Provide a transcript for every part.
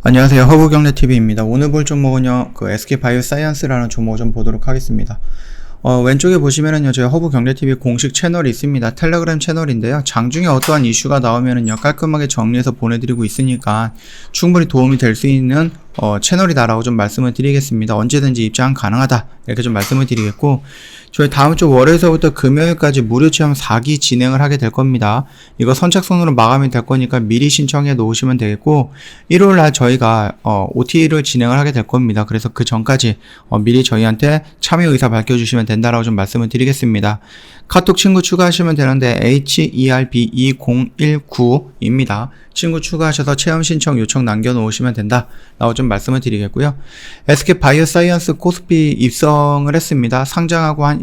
안녕하세요. 허브경제TV입니다. 오늘 볼 종목은요, SK바이오사이언스라는 종목을 좀 보도록 하겠습니다. 왼쪽에 보시면은요, 저희 허브경제TV 공식 채널이 있습니다. 텔레그램 채널인데요. 장중에 어떠한 이슈가 나오면은요, 깔끔하게 정리해서 보내드리고 있으니까 충분히 도움이 될 수 있는 채널이다라고 좀 말씀을 드리겠습니다. 언제든지 입장 가능하다. 이렇게 좀 말씀을 드리겠고, 저희 다음 주 월요일서부터 금요일까지 무료 체험 4기 진행을 하게 될 겁니다. 이거 선착순으로 마감이 될 거니까 미리 신청해 놓으시면 되겠고, 일요일 날 저희가 OT를 진행을 하게 될 겁니다. 그래서 그 전까지 미리 저희한테 참여 의사 밝혀주시면 된다라고 좀 말씀을 드리겠습니다. 카톡 친구 추가하시면 되는데 HERB2019입니다. 친구 추가하셔서 체험 신청 요청 남겨놓으시면 된다 라고 좀 말씀을 드리겠고요. SK바이오사이언스 코스피 입성을 했습니다. 상장하고 한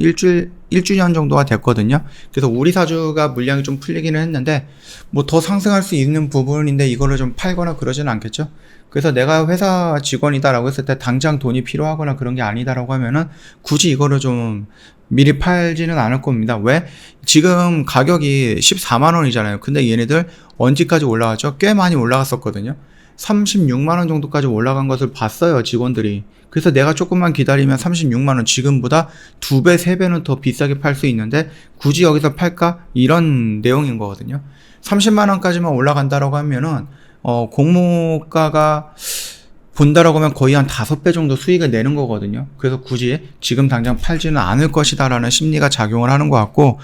일주년 정도가 됐거든요. 그래서 우리 사주가 물량이 좀 풀리기는 했는데 뭐 더 상승할 수 있는 부분인데 이거를 좀 팔거나 그러지는 않겠죠. 그래서 내가 회사 직원이다라고 했을 때 당장 돈이 필요하거나 그런 게 아니다라고 하면은 굳이 이거를 좀 미리 팔지는 않을 겁니다. 왜? 지금 가격이 14만원이잖아요. 근데 얘네들 언제까지 올라갔죠? 꽤 많이 올라갔었거든요. 36만원 정도까지 올라간 것을 봤어요, 직원들이. 그래서 내가 조금만 기다리면 36만원 지금보다 2배, 3배는 더 비싸게 팔 수 있는데 굳이 여기서 팔까? 이런 내용인 거거든요. 30만원까지만 올라간다라고 하면은 공모가가 본다라고 하면 거의 한 5배 정도 수익을 내는 거거든요. 그래서 굳이 지금 당장 팔지는 않을 것이다 라는 심리가 작용을 하는 것 같고,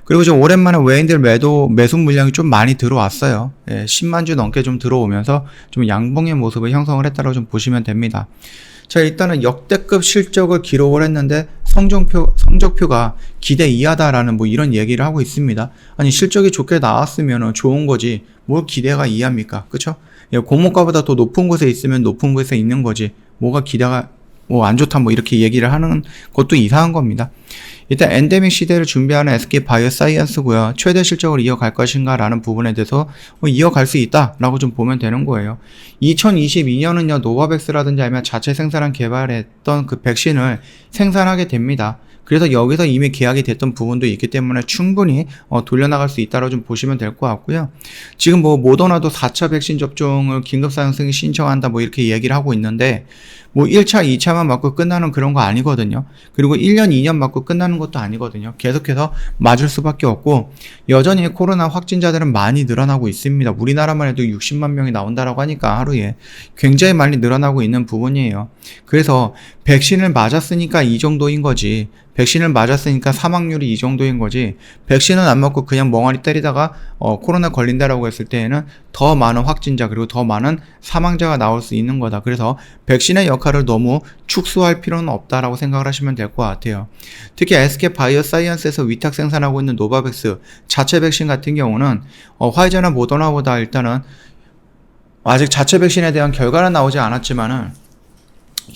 그리고 좀 오랜만에 외인들 매수 물량이 좀 많이 들어왔어요. 10만 주 넘게 좀 들어오면서 좀 양봉의 모습을 형성을 했다고 좀 보시면 됩니다. 자, 일단은 역대급 실적을 기록을 했는데 성적표가 기대 이하다라는 뭐 이런 얘기를 하고 있습니다. 아니, 실적이 좋게 나왔으면 좋은 거지 뭘 기대가 이하입니까? 그쵸? 공모가보다 더 높은 곳에 있으면 높은 곳에 있는 거지 뭐가 기대가 뭐 안 좋다 뭐 이렇게 얘기를 하는 것도 이상한 겁니다. 일단 엔데믹 시대를 준비하는 SK바이오사이언스고요. 최대 실적을 이어갈 것인가 라는 부분에 대해서 이어갈 수 있다 라고 좀 보면 되는 거예요. 2022년은요 노바백스라든지 아니면 자체 생산한 개발했던 그 백신을 생산하게 됩니다. 그래서 여기서 이미 계약이 됐던 부분도 있기 때문에 충분히 돌려나갈 수 있다고 좀 보시면 될 것 같고요. 지금 뭐 모더나도 4차 백신 접종을 긴급사용 신청한다 뭐 이렇게 얘기를 하고 있는데 뭐 1차, 2차만 맞고 끝나는 그런 거 아니거든요. 그리고 1년, 2년 맞고 끝나는 것도 아니거든요. 계속해서 맞을 수밖에 없고, 여전히 코로나 확진자들은 많이 늘어나고 있습니다. 우리나라만 해도 60만 명이 나온다라고 하니까 하루에 굉장히 많이 늘어나고 있는 부분이에요. 그래서 백신을 맞았으니까 이 정도인 거지, 백신을 맞았으니까 사망률이 이 정도인 거지, 백신은 안 맞고 그냥 멍하니 때리다가 코로나 걸린다라고 했을 때에는 더 많은 확진자 그리고 더 많은 사망자가 나올 수 있는 거다. 그래서 백신의 역할을 너무 축소할 필요는 없다라고 생각을 하시면 될 것 같아요. 특히 SK바이오사이언스에서 위탁 생산하고 있는 노바백스 자체 백신 같은 경우는 화이자나 모더나보다 일단은 아직 자체 백신에 대한 결과는 나오지 않았지만은,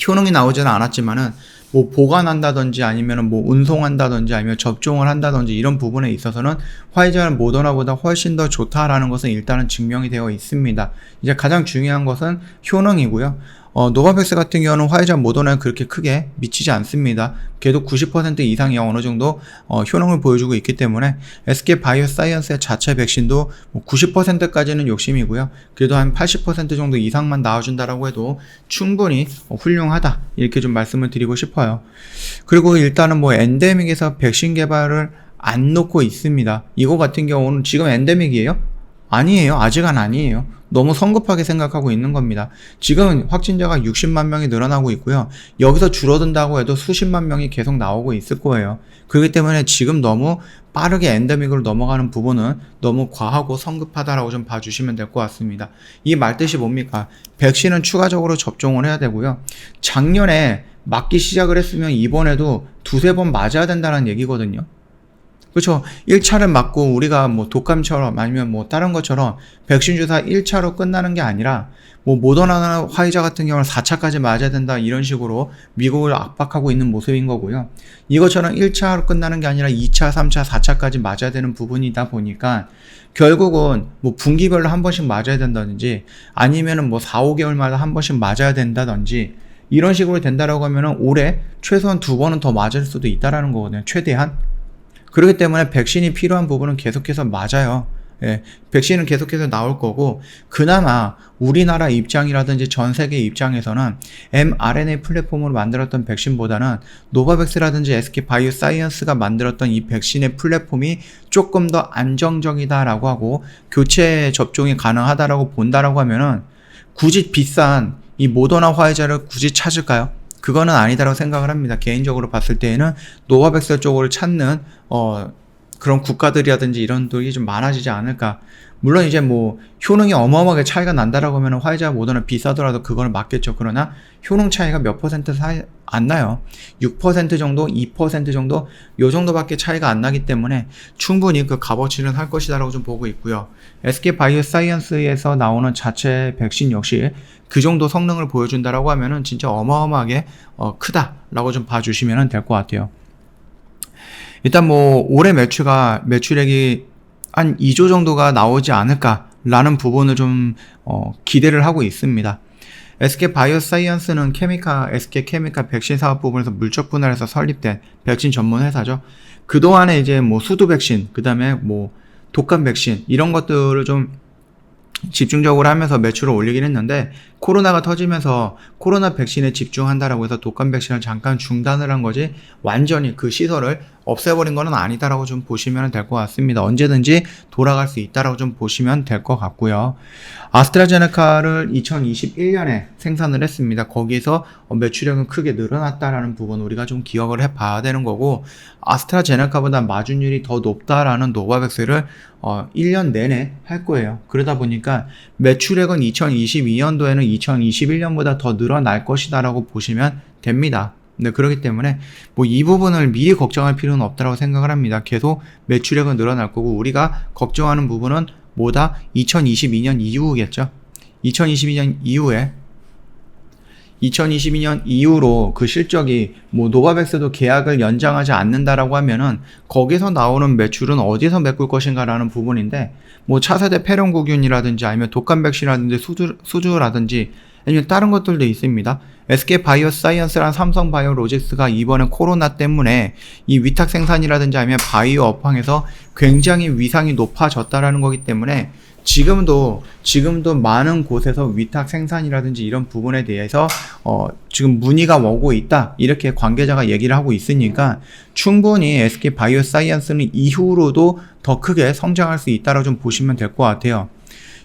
효능이 나오지는 않았지만은 뭐 보관한다든지 아니면 뭐 운송한다든지 아니면 접종을 한다든지 이런 부분에 있어서는 화이자는 모더나보다 훨씬 더 좋다라는 것은 일단은 증명이 되어 있습니다. 이제 가장 중요한 것은 효능이고요. 노바백스 같은 경우는 화이자 모더나에 그렇게 크게 미치지 않습니다. 걔도 90% 이상이 어느 정도 효능을 보여주고 있기 때문에 SK바이오사이언스의 자체 백신도 뭐 90%까지는 욕심이고요. 그래도 한 80% 정도 이상만 나와준다라고 해도 충분히 훌륭하다 이렇게 좀 말씀을 드리고 싶어요. 그리고 일단은 뭐 엔데믹에서 백신 개발을 안 놓고 있습니다. 이거 같은 경우는 지금 엔데믹이에요? 아니에요. 아직은 아니에요. 너무 성급하게 생각하고 있는 겁니다. 지금 확진자가 60만 명이 늘어나고 있고요. 여기서 줄어든다고 해도 수십만 명이 계속 나오고 있을 거예요. 그렇기 때문에 지금 너무 빠르게 엔데믹으로 넘어가는 부분은 너무 과하고 성급하다라고 좀 봐주시면 될 것 같습니다. 이 말뜻이 뭡니까? 백신은 추가적으로 접종을 해야 되고요. 작년에 맞기 시작을 했으면 이번에도 2-3번 맞아야 된다는 얘기거든요. 그렇죠. 1차를 맞고 우리가 뭐 독감처럼 아니면 뭐 다른 것처럼 백신 주사 1차로 끝나는 게 아니라 뭐 모더나나 화이자 같은 경우는 4차까지 맞아야 된다 이런 식으로 미국을 압박하고 있는 모습인 거고요. 이것처럼 1차로 끝나는 게 아니라 2차, 3차, 4차까지 맞아야 되는 부분이다 보니까 결국은 뭐 분기별로 한 번씩 맞아야 된다든지 아니면은 뭐 4-5개월마다 한 번씩 맞아야 된다든지 이런 식으로 된다라고 하면은 올해 최소한 2번은 더 맞을 수도 있다라는 거거든요. 최대한. 그렇기 때문에 백신이 필요한 부분은 계속해서 맞아요. 예, 백신은 계속해서 나올 거고, 그나마 우리나라 입장이라든지 전 세계 입장에서는 mRNA 플랫폼으로 만들었던 백신보다는 노바백스라든지 SK바이오사이언스가 만들었던 이 백신의 플랫폼이 조금 더 안정적이다라고 하고 교체 접종이 가능하다라고 본다라고 하면은 굳이 비싼 이 모더나 화이자를 굳이 찾을까요? 그거는 아니다라고 생각을 합니다. 개인적으로 봤을 때에는 노바백스 쪽을 찾는 그런 국가들이라든지 이런 쪽이 좀 많아지지 않을까. 물론 이제 뭐 효능이 어마어마하게 차이가 난다라고 하면 화이자 모더나 비싸더라도 그거는 맞겠죠. 그러나 효능 차이가 몇 퍼센트 안 나요. 6% 정도, 2% 정도 요 정도밖에 차이가 안 나기 때문에 충분히 그 값어치는 할 것이다라고 좀 보고 있고요. SK바이오사이언스에서 나오는 자체 백신 역시 그 정도 성능을 보여준다라고 하면은 진짜 어마어마하게 크다라고 좀 봐주시면 될 것 같아요. 일단 뭐 올해 매출액이 한 2조 정도가 나오지 않을까라는 부분을 좀 기대를 하고 있습니다. SK바이오사이언스는 SK케미카 백신 사업 부분에서 물적 분할해서 설립된 백신 전문 회사죠. 그동안에 이제 뭐 수두 백신, 그 다음에 뭐 독감 백신 이런 것들을 좀 집중적으로 하면서 매출을 올리긴 했는데 코로나가 터지면서 코로나 백신에 집중한다라고 해서 독감 백신을 잠깐 중단을 한 거지 완전히 그 시설을 없애버린 거는 아니다라고 좀 보시면 될 것 같습니다. 언제든지 돌아갈 수 있다라고 좀 보시면 될 것 같고요. 아스트라제네카를 2021년에 생산을 했습니다. 거기에서 매출액은 크게 늘어났다라는 부분 우리가 좀 기억을 해봐야 되는 거고, 아스트라제네카보다 마진율이 더 높다라는 노바백스를 1년 내내 할 거예요. 그러다 보니까 매출액은 2022년도에는 2021년보다 더 늘어날 것이다라고 보시면 됩니다. 네, 그렇기 때문에 뭐 이 부분을 미리 걱정할 필요는 없다라고 생각을 합니다. 계속 매출액은 늘어날 거고 우리가 걱정하는 부분은 뭐다? 2022년 이후겠죠. 2022년 이후로 그 실적이 뭐 노바백스도 계약을 연장하지 않는다라고 하면은 거기서 나오는 매출은 어디서 메꿀 것인가라는 부분인데, 뭐 차세대 폐렴구균이라든지 아니면 독감 백신이라든지 수주라든지 아니면 다른 것들도 있습니다. SK바이오사이언스랑 삼성바이오로직스가 이번에 코로나 때문에 이 위탁 생산이라든지 아니면 바이오 업황에서 굉장히 위상이 높아졌다라는 거기 때문에 지금도 많은 곳에서 위탁 생산이라든지 이런 부분에 대해서 지금 문의가 오고 있다, 이렇게 관계자가 얘기를 하고 있으니까 충분히 SK바이오사이언스는 이후로도 더 크게 성장할 수 있다고 좀 보시면 될 것 같아요.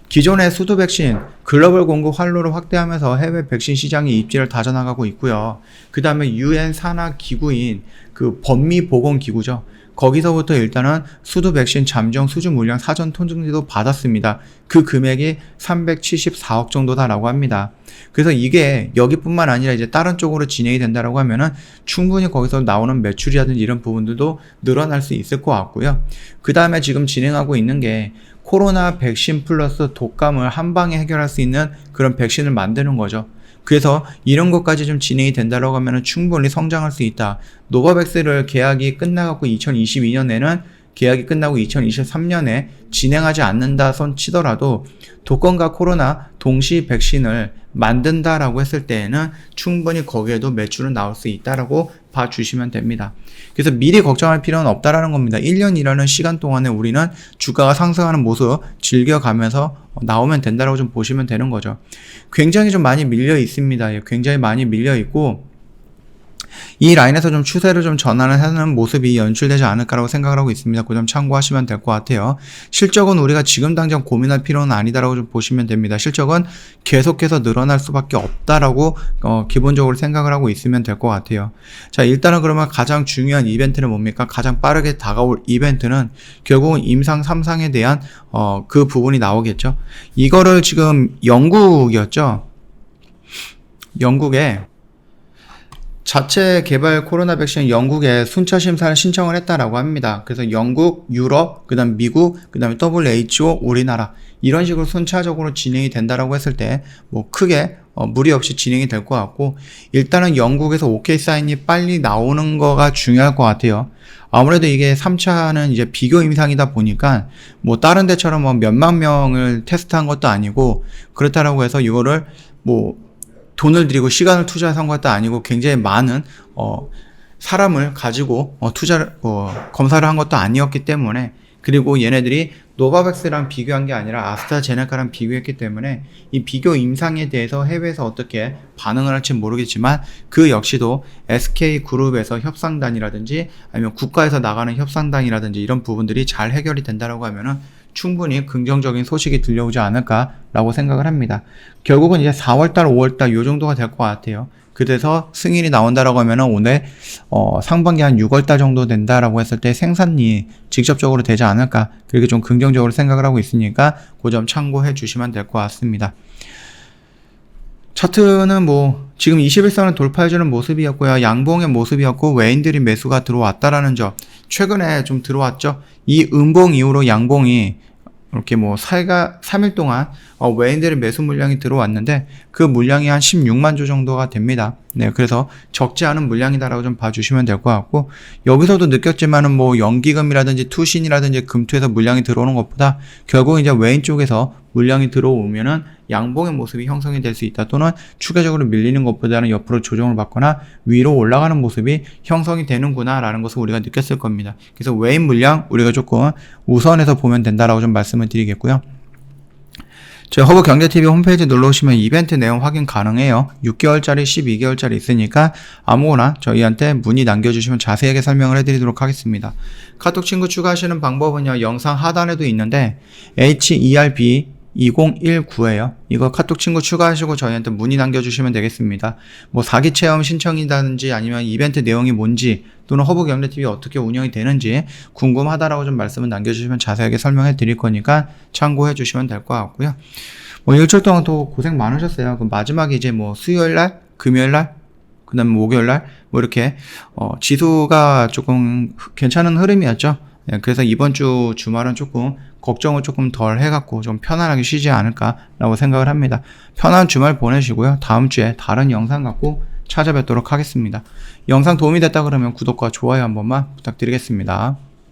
기존의 수두 백신 글로벌 공급 활로를 확대하면서 해외 백신 시장의 입지를 다져나가고 있고요. 그 다음에 UN 산하 기구인 그 법미보건기구죠. 거기서부터 일단은 수두 백신 잠정 수주 물량 사전 통지도 받았습니다. 그 금액이 374억 정도다라고 합니다. 그래서 이게 여기뿐만 아니라 이제 다른 쪽으로 진행이 된다라고 하면은 충분히 거기서 나오는 매출이라든지 이런 부분들도 늘어날 수 있을 것 같고요. 그 다음에 지금 진행하고 있는 게 코로나 백신 플러스 독감을 한 방에 해결할 수 있는 그런 백신을 만드는 거죠. 그래서 이런 것까지 좀 진행이 된다라고 하면 충분히 성장할 수 있다. 노바백스를 계약이 끝나갖고 2022년에는 계약이 끝나고 2023년에 진행하지 않는다 손 치더라도 독감과 코로나 동시 백신을 만든다라고 했을 때에는 충분히 거기에도 매출은 나올 수 있다라고 봐주시면 됩니다. 그래서 미리 걱정할 필요는 없다라는 겁니다. 1년이라는 시간 동안에 우리는 주가가 상승하는 모습 즐겨가면서 나오면 된다라고 좀 보시면 되는 거죠. 굉장히 좀 많이 밀려 있습니다. 굉장히 많이 밀려 있고 이 라인에서 좀 추세를 좀 전환을 하는 모습이 연출되지 않을까라고 생각을 하고 있습니다. 그 점 참고하시면 될 것 같아요. 실적은 우리가 지금 당장 고민할 필요는 아니다라고 좀 보시면 됩니다. 실적은 계속해서 늘어날 수밖에 없다라고 기본적으로 생각을 하고 있으면 될 것 같아요. 자, 일단은 그러면 가장 중요한 이벤트는 뭡니까? 가장 빠르게 다가올 이벤트는 결국은 임상 3상에 대한 그 부분이 나오겠죠. 이거를 지금 영국이었죠. 영국에 자체 개발 코로나 백신 영국에 순차 심사를 신청을 했다라고 합니다. 그래서 영국, 유럽, 그다음 미국, 그다음에 WHO, 우리나라 이런 식으로 순차적으로 진행이 된다라고 했을 때 뭐 크게 무리 없이 진행이 될 것 같고, 일단은 영국에서 OK 사인이 빨리 나오는 거가 중요할 것 같아요. 아무래도 이게 3차는 이제 비교 임상이다 보니까 뭐 다른 데처럼 뭐 몇만 명을 테스트한 것도 아니고 그렇다라고 해서 이거를 뭐 돈을 들이고 시간을 투자한 것도 아니고 굉장히 많은 사람을 가지고 검사를 한 것도 아니었기 때문에 그리고 얘네들이 노바백스랑 비교한 게 아니라 아스트라제네카랑 비교했기 때문에 이 비교 임상에 대해서 해외에서 어떻게 반응을 할지 모르겠지만 그 역시도 SK그룹에서 협상단이라든지 아니면 국가에서 나가는 협상단이라든지 이런 부분들이 잘 해결이 된다라고 하면은 충분히 긍정적인 소식이 들려오지 않을까라고 생각을 합니다. 결국은 이제 4월달, 5월달 요 정도가 될 것 같아요. 그래서 승인이 나온다라고 하면은 오늘 상반기 한 6월달 정도 된다라고 했을 때 생산이 직접적으로 되지 않을까, 그렇게 좀 긍정적으로 생각을 하고 있으니까 그 점 참고해 주시면 될 것 같습니다. 차트는 뭐 지금 21선을 돌파해주는 모습이었고요. 양봉의 모습이었고 외인들이 매수가 들어왔다라는 점, 최근에 좀 들어왔죠. 이 음봉 이후로 양봉이 이렇게 뭐 3일 동안 외인들의 매수 물량이 들어왔는데 그 물량이 한 16만 주 정도가 됩니다. 네, 그래서 적지 않은 물량이다라고 좀 봐주시면 될 것 같고, 여기서도 느꼈지만은 뭐 연기금이라든지 투신이라든지 금투에서 물량이 들어오는 것보다 결국 이제 외인 쪽에서 물량이 들어오면은 양봉의 모습이 형성이 될 수 있다, 또는 추가적으로 밀리는 것보다는 옆으로 조정을 받거나 위로 올라가는 모습이 형성이 되는구나 라는 것을 우리가 느꼈을 겁니다. 그래서 외인 물량 우리가 조금 우선해서 보면 된다라고 좀 말씀을 드리겠고요. 저희 허브경제TV 홈페이지 놀러오시면 이벤트 내용 확인 가능해요. 6개월짜리, 12개월짜리 있으니까 아무거나 저희한테 문의 남겨주시면 자세하게 설명을 해드리도록 하겠습니다. 카톡 친구 추가하시는 방법은요, 영상 하단에도 있는데 HERB 2019에요. 이거 카톡 친구 추가하시고 저희한테 문의 남겨주시면 되겠습니다. 뭐 사기 체험 신청이라든지 아니면 이벤트 내용이 뭔지 또는 허브경제TV 어떻게 운영이 되는지 궁금하다라고 좀 말씀을 남겨주시면 자세하게 설명해 드릴 거니까 참고해 주시면 될 것 같고요. 뭐 일주일 동안 또 고생 많으셨어요. 그 마지막에 이제 뭐 수요일날, 금요일날, 그 다음에 목요일날 뭐 이렇게 지수가 조금 괜찮은 흐름이었죠. 네, 그래서 이번 주 주말은 조금 걱정을 조금 덜 해갖고 좀 편안하게 쉬지 않을까라고 생각을 합니다. 편한 주말 보내시고요. 다음 주에 다른 영상 갖고 찾아뵙도록 하겠습니다. 영상 도움이 됐다 그러면 구독과 좋아요 한 번만 부탁드리겠습니다.